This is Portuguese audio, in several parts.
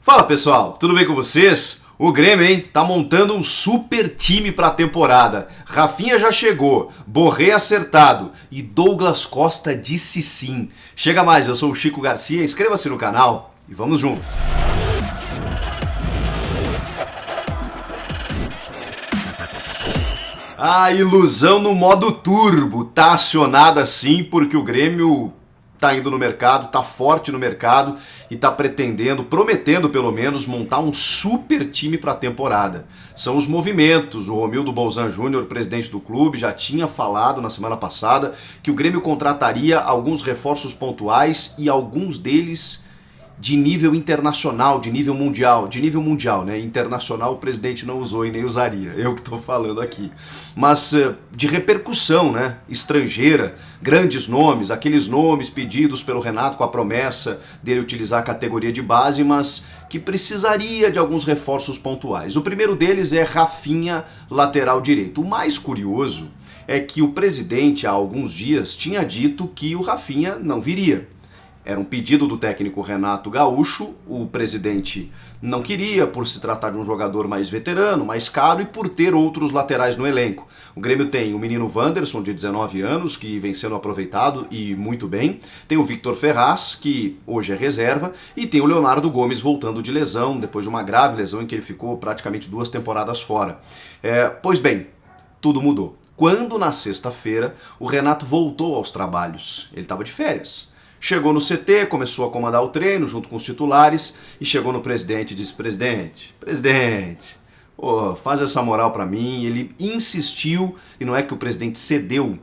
Fala pessoal, tudo bem com vocês? O Grêmio, hein, tá montando um super time pra temporada. Rafinha já chegou, Borré acertado e Douglas Costa disse sim. Chega mais, eu sou o Chico Garcia, inscreva-se no canal e vamos juntos. A ilusão no modo turbo tá acionada assim porque o Grêmio tá indo no mercado, tá forte no mercado e tá prometendo pelo menos, montar um super time para a temporada. São os movimentos. O Romildo Bolzan Júnior, presidente do clube, já tinha falado na semana passada que o Grêmio contrataria alguns reforços pontuais e alguns deles de nível internacional, de nível mundial, né? Internacional o presidente não usou e nem usaria, eu que estou falando aqui. Mas de repercussão, né? Estrangeira, grandes nomes, aqueles nomes pedidos pelo Renato com a promessa dele utilizar a categoria de base, mas que precisaria de alguns reforços pontuais. O primeiro deles é Rafinha, lateral direito. O mais curioso é que o presidente, há alguns dias, tinha dito que o Rafinha não viria. Era um pedido do técnico Renato Gaúcho, o presidente não queria por se tratar de um jogador mais veterano, mais caro e por ter outros laterais no elenco. O Grêmio tem o menino Wanderson, de 19 anos, que vem sendo aproveitado e muito bem. Tem o Victor Ferraz, que hoje é reserva, e tem o Leonardo Gomes voltando de lesão, depois de uma grave lesão em que ele ficou praticamente 2 temporadas fora. Pois bem, tudo mudou. Quando na sexta-feira o Renato voltou aos trabalhos, ele estava de férias. Chegou no CT, começou a comandar o treino junto com os titulares e chegou no presidente e disse: presidente, faz essa moral pra mim. Ele insistiu e não é que o presidente cedeu.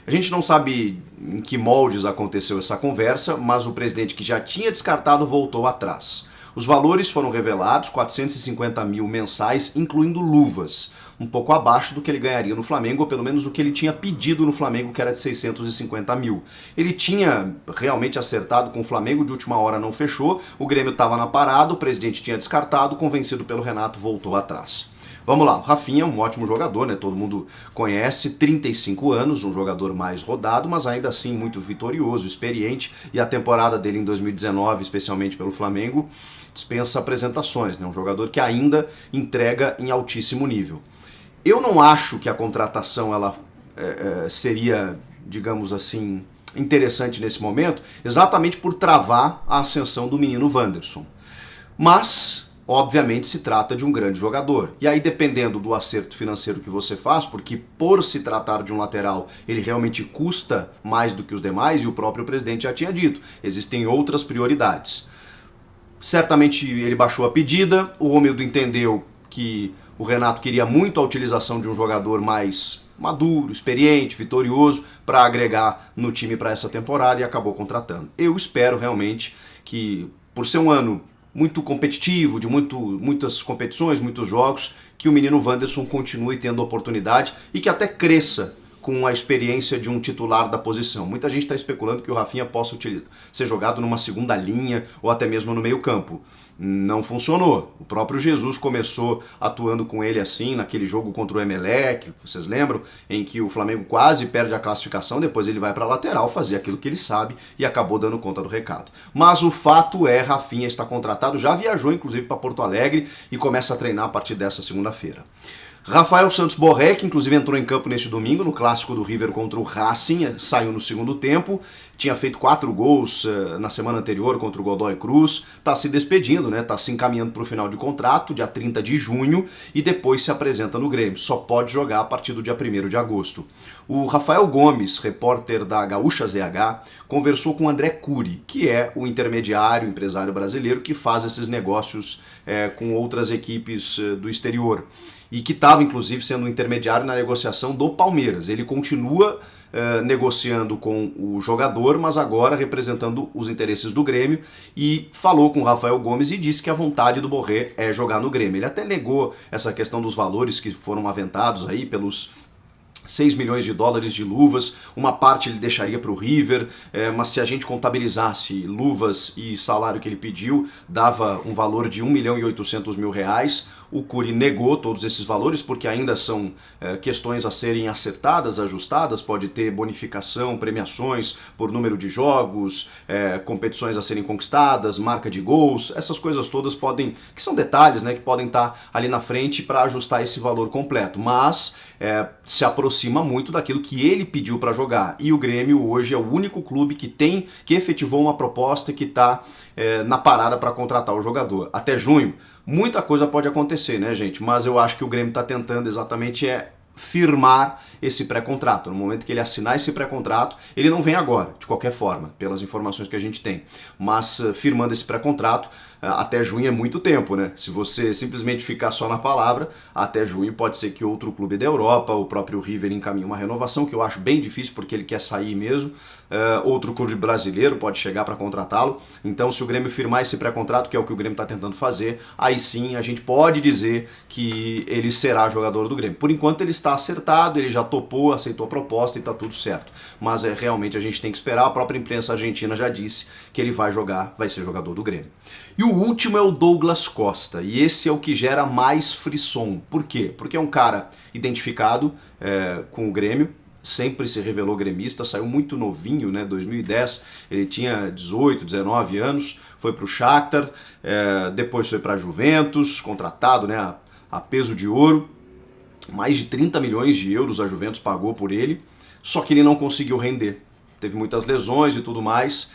A gente não sabe em que moldes aconteceu essa conversa, mas o presidente, que já tinha descartado, voltou atrás. Os valores foram revelados, 450 mil mensais, incluindo luvas, um pouco abaixo do que ele ganharia no Flamengo, ou pelo menos o que ele tinha pedido no Flamengo, que era de 650 mil. Ele tinha realmente acertado com o Flamengo, de última hora não fechou, o Grêmio estava na parada, o presidente tinha descartado, convencido pelo Renato, voltou atrás. Vamos lá, o Rafinha é um ótimo jogador, né? Todo mundo conhece, 35 anos, um jogador mais rodado, mas ainda assim muito vitorioso, experiente, e a temporada dele em 2019, especialmente pelo Flamengo, dispensa apresentações, né? Um jogador que ainda entrega em altíssimo nível. Eu não acho que a contratação ela seria, digamos assim, interessante nesse momento, exatamente por travar a ascensão do menino Wanderson. Mas, obviamente, se trata de um grande jogador. E aí, dependendo do acerto financeiro que você faz, porque por se tratar de um lateral, ele realmente custa mais do que os demais, e o próprio presidente já tinha dito, existem outras prioridades. Certamente ele baixou a pedida, o Romildo entendeu que o Renato queria muito a utilização de um jogador mais maduro, experiente, vitorioso, para agregar no time para essa temporada e acabou contratando. Eu espero realmente que, por ser um ano muito competitivo, de muitas competições, muitos jogos, que o menino Wanderson continue tendo oportunidade e que até cresça com a experiência de um titular da posição. Muita gente está especulando que o Rafinha possa ser jogado numa segunda linha ou até mesmo no meio campo. Não funcionou. O próprio Jesus começou atuando com ele assim, naquele jogo contra o Emelec, vocês lembram? Em que o Flamengo quase perde a classificação, depois ele vai para a lateral fazer aquilo que ele sabe e acabou dando conta do recado. Mas o fato é, Rafinha está contratado, já viajou inclusive para Porto Alegre e começa a treinar a partir dessa segunda-feira. Rafael Santos Borré, que inclusive entrou em campo neste domingo, no clássico do River contra o Racing, saiu no segundo tempo, tinha feito 4 gols na semana anterior contra o Godoy Cruz, está se despedindo, né? Está se encaminhando para o final de contrato, dia 30 de junho, e depois se apresenta no Grêmio. Só pode jogar a partir do dia 1º de agosto. O Rafael Gomes, repórter da Gaúcha ZH, conversou com o André Curi, que é o intermediário, empresário brasileiro que faz esses negócios com outras equipes do exterior. E que estava, inclusive, sendo um intermediário na negociação do Palmeiras. Ele continua negociando com o jogador, mas agora representando os interesses do Grêmio, e falou com o Rafael Gomes e disse que a vontade do Borré é jogar no Grêmio. Ele até negou essa questão dos valores que foram aventados aí pelos 6 milhões de dólares de luvas, uma parte ele deixaria para o River, mas se a gente contabilizasse luvas e salário que ele pediu, dava um valor de 1 milhão e 800 mil reais. O Curi negou todos esses valores porque ainda são questões a serem acertadas, ajustadas, pode ter bonificação, premiações por número de jogos, competições a serem conquistadas, marca de gols, essas coisas todas podem, que são detalhes, né, que podem estar ali na frente para ajustar esse valor completo, mas se aproxima muito daquilo que ele pediu para jogar. E o Grêmio hoje é o único clube que efetivou uma proposta que está na parada para contratar o jogador. Até junho, muita coisa pode acontecer, né, gente? Mas eu acho que o Grêmio está tentando exatamente firmar esse pré-contrato. No momento que ele assinar esse pré-contrato, ele não vem agora, de qualquer forma, pelas informações que a gente tem. Mas firmando esse pré-contrato, até junho é muito tempo, né? Se você simplesmente ficar só na palavra, até junho pode ser que outro clube da Europa, o próprio River encaminhe uma renovação, que eu acho bem difícil porque ele quer sair mesmo. Outro clube brasileiro pode chegar para contratá-lo. Então, se o Grêmio firmar esse pré-contrato, que é o que o Grêmio está tentando fazer, aí sim a gente pode dizer que ele será jogador do Grêmio. Por enquanto ele está acertado, ele já topou, aceitou a proposta e está tudo certo. Mas realmente a gente tem que esperar, a própria imprensa argentina já disse que ele vai jogar, vai ser jogador do Grêmio. E o último é o Douglas Costa, e esse é o que gera mais frisson. Por quê? Porque é um cara identificado com o Grêmio, sempre se revelou gremista, saiu muito novinho, né? 2010, ele tinha 18, 19 anos, foi para o Shakhtar, depois foi para a Juventus, contratado, né, a peso de ouro, mais de 30 milhões de euros a Juventus pagou por ele, só que ele não conseguiu render. Teve muitas lesões e tudo mais.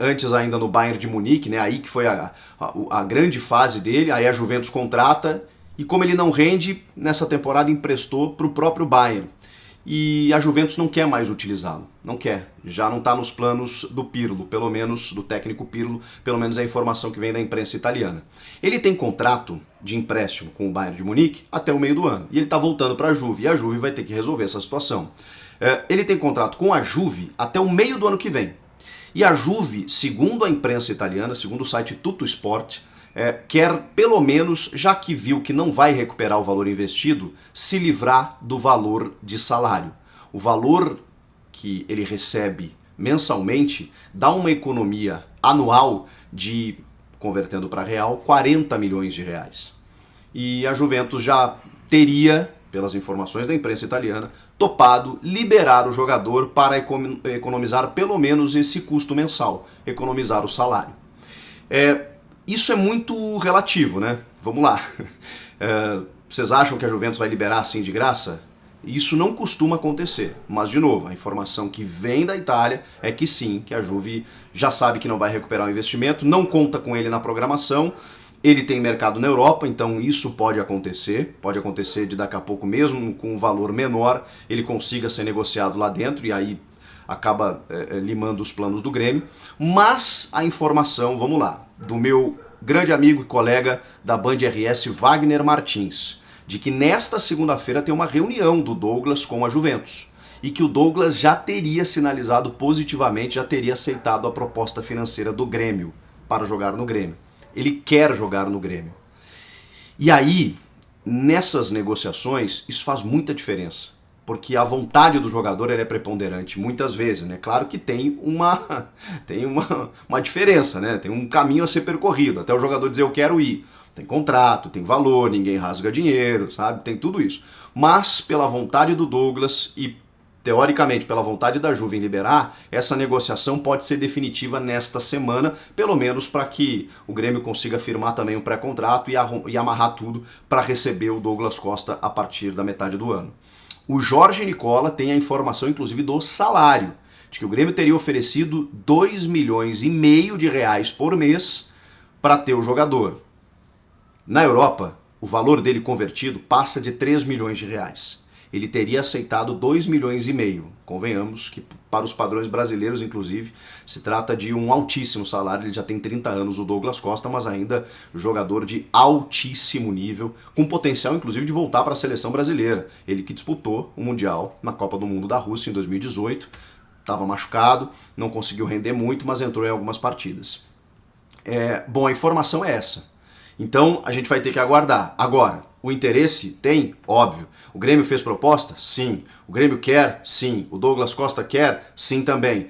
Antes ainda no Bayern de Munique, né, aí que foi a grande fase dele, aí a Juventus contrata, e como ele não rende, nessa temporada emprestou para o próprio Bayern. E a Juventus não quer mais utilizá-lo, não quer, já não está nos planos do Pirlo, pelo menos do técnico Pirlo, pelo menos é a informação que vem da imprensa italiana. Ele tem contrato de empréstimo com o Bayern de Munique até o meio do ano, e ele está voltando para a Juve, e a Juve vai ter que resolver essa situação. Ele tem contrato com a Juve até o meio do ano que vem, e a Juve, segundo a imprensa italiana, segundo o site Tuttosport, quer pelo menos, já que viu que não vai recuperar o valor investido, se livrar do valor de salário. O valor que ele recebe mensalmente dá uma economia anual de, convertendo para real, 40 milhões de reais. E a Juventus já teria, pelas informações da imprensa italiana, topado liberar o jogador para economizar pelo menos esse custo mensal, economizar o salário. Isso é muito relativo, né? Vamos lá. Vocês acham que a Juventus vai liberar assim de graça? Isso não costuma acontecer. Mas, de novo, a informação que vem da Itália é que sim, que a Juve já sabe que não vai recuperar o investimento, não conta com ele na programação, ele tem mercado na Europa, então isso pode acontecer de daqui a pouco, mesmo com um valor menor, ele consiga ser negociado lá dentro e aí acaba limando os planos do Grêmio. Mas a informação, vamos lá, do meu grande amigo e colega da Band RS, Wagner Martins, de que nesta segunda-feira tem uma reunião do Douglas com a Juventus e que o Douglas já teria sinalizado positivamente, já teria aceitado a proposta financeira do Grêmio para jogar no Grêmio. Ele quer jogar no Grêmio. E aí, nessas negociações, isso faz muita diferença. Porque a vontade do jogador é preponderante muitas vezes, né? Claro que tem uma diferença, né? Tem um caminho a ser percorrido, até o jogador dizer eu quero ir. Tem contrato, tem valor, ninguém rasga dinheiro, sabe? Tem tudo isso. Mas pela vontade do Douglas e teoricamente pela vontade da Juve em liberar, essa negociação pode ser definitiva nesta semana, pelo menos para que o Grêmio consiga firmar também um pré-contrato e amarrar tudo para receber o Douglas Costa a partir da metade do ano. O Jorge Nicola tem a informação, inclusive, do salário, de que o Grêmio teria oferecido 2,5 milhões de reais por mês para ter o jogador. Na Europa, o valor dele convertido passa de 3 milhões de reais. Ele teria aceitado 2,5 milhões. Convenhamos que, para os padrões brasileiros, inclusive, se trata de um altíssimo salário. Ele já tem 30 anos, o Douglas Costa, mas ainda jogador de altíssimo nível, com potencial, inclusive, de voltar para a seleção brasileira. Ele que disputou o Mundial na Copa do Mundo da Rússia em 2018, estava machucado, não conseguiu render muito, mas entrou em algumas partidas. Bom, a informação é essa. Então, a gente vai ter que aguardar. Agora, O interesse tem? Óbvio. O Grêmio fez proposta? Sim. O Grêmio quer? Sim. O Douglas Costa quer? Sim também.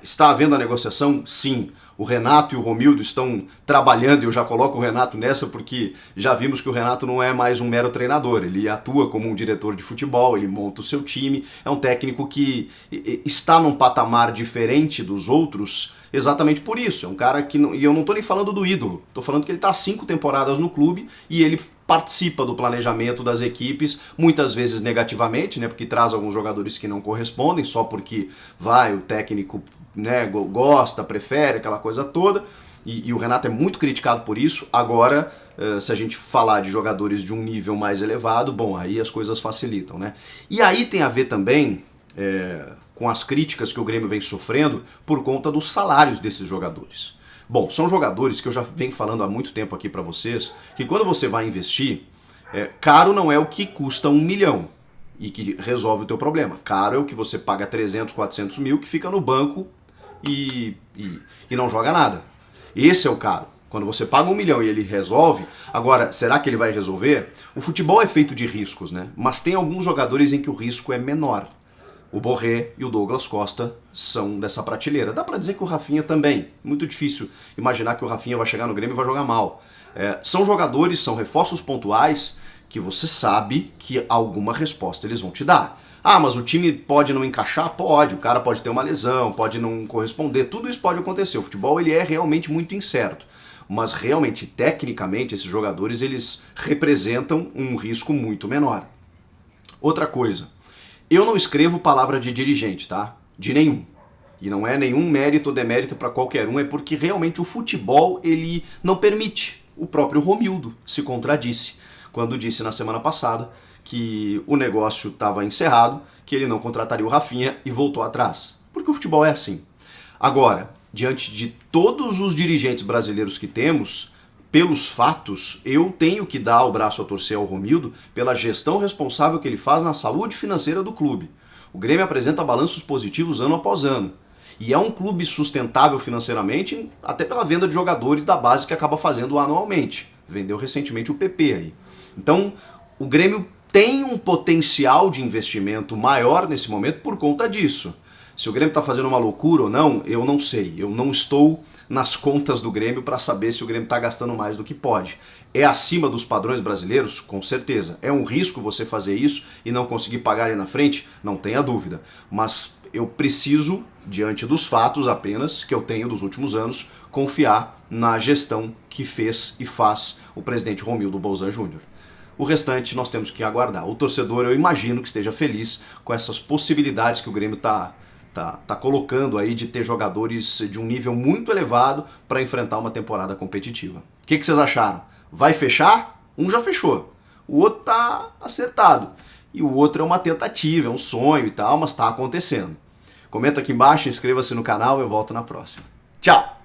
Está havendo a negociação? Sim. O Renato e o Romildo estão trabalhando, e eu já coloco o Renato nessa porque já vimos que o Renato não é mais um mero treinador, ele atua como um diretor de futebol, ele monta o seu time, é um técnico que está num patamar diferente dos outros exatamente por isso, é um cara que, e eu não estou nem falando do ídolo, estou falando que ele está há 5 temporadas no clube e ele participa do planejamento das equipes, muitas vezes negativamente, né, porque traz alguns jogadores que não correspondem, só porque o técnico, né, gosta, prefere, aquela coisa toda, e o Renato é muito criticado por isso. Agora, se a gente falar de jogadores de um nível mais elevado, bom, aí as coisas facilitam, né? E aí tem a ver também com as críticas que o Grêmio vem sofrendo por conta dos salários desses jogadores. Bom, são jogadores que eu já venho falando há muito tempo aqui pra vocês, que quando você vai investir, caro não é o que custa 1 milhão e que resolve o teu problema. Caro é o que você paga 300, 400 mil, que fica no banco e não joga nada. Esse é o caro. Quando você paga 1 milhão e ele resolve, agora, será que ele vai resolver? O futebol é feito de riscos, né? Mas tem alguns jogadores em que o risco é menor. O Borré e o Douglas Costa são dessa prateleira. Dá pra dizer que o Rafinha também. Muito difícil imaginar que o Rafinha vai chegar no Grêmio e vai jogar mal. São jogadores, são reforços pontuais que você sabe que alguma resposta eles vão te dar. Ah, mas o time pode não encaixar? Pode. O cara pode ter uma lesão, pode não corresponder. Tudo isso pode acontecer. O futebol ele é realmente muito incerto. Mas realmente, tecnicamente, esses jogadores eles representam um risco muito menor. Outra coisa, eu não escrevo palavra de dirigente, tá? De nenhum. E não é nenhum mérito ou demérito para qualquer um, é porque realmente o futebol ele não permite. O próprio Romildo se contradisse quando disse na semana passada que o negócio estava encerrado, que ele não contrataria o Rafinha e voltou atrás. Porque o futebol é assim. Agora, diante de todos os dirigentes brasileiros que temos, pelos fatos, eu tenho que dar o braço a torcer ao Romildo pela gestão responsável que ele faz na saúde financeira do clube. O Grêmio apresenta balanços positivos ano após ano. E é um clube sustentável financeiramente, até pela venda de jogadores da base que acaba fazendo anualmente. Vendeu recentemente o PP aí. Então, o Grêmio tem um potencial de investimento maior nesse momento por conta disso. Se o Grêmio está fazendo uma loucura ou não, eu não sei. Eu não estou nas contas do Grêmio para saber se o Grêmio está gastando mais do que pode. É acima dos padrões brasileiros? Com certeza. É um risco você fazer isso e não conseguir pagar ali na frente? Não tenha dúvida. Mas eu preciso, diante dos fatos apenas que eu tenho dos últimos anos, confiar na gestão que fez e faz o presidente Romildo Bolzan Júnior. O restante nós temos que aguardar. O torcedor, eu imagino que esteja feliz com essas possibilidades que o Grêmio tá colocando aí de ter jogadores de um nível muito elevado para enfrentar uma temporada competitiva. O que vocês acharam? Vai fechar? Um já fechou. O outro tá acertado. E o outro é uma tentativa, é um sonho e tal, mas tá acontecendo. Comenta aqui embaixo, inscreva-se no canal, eu volto na próxima. Tchau!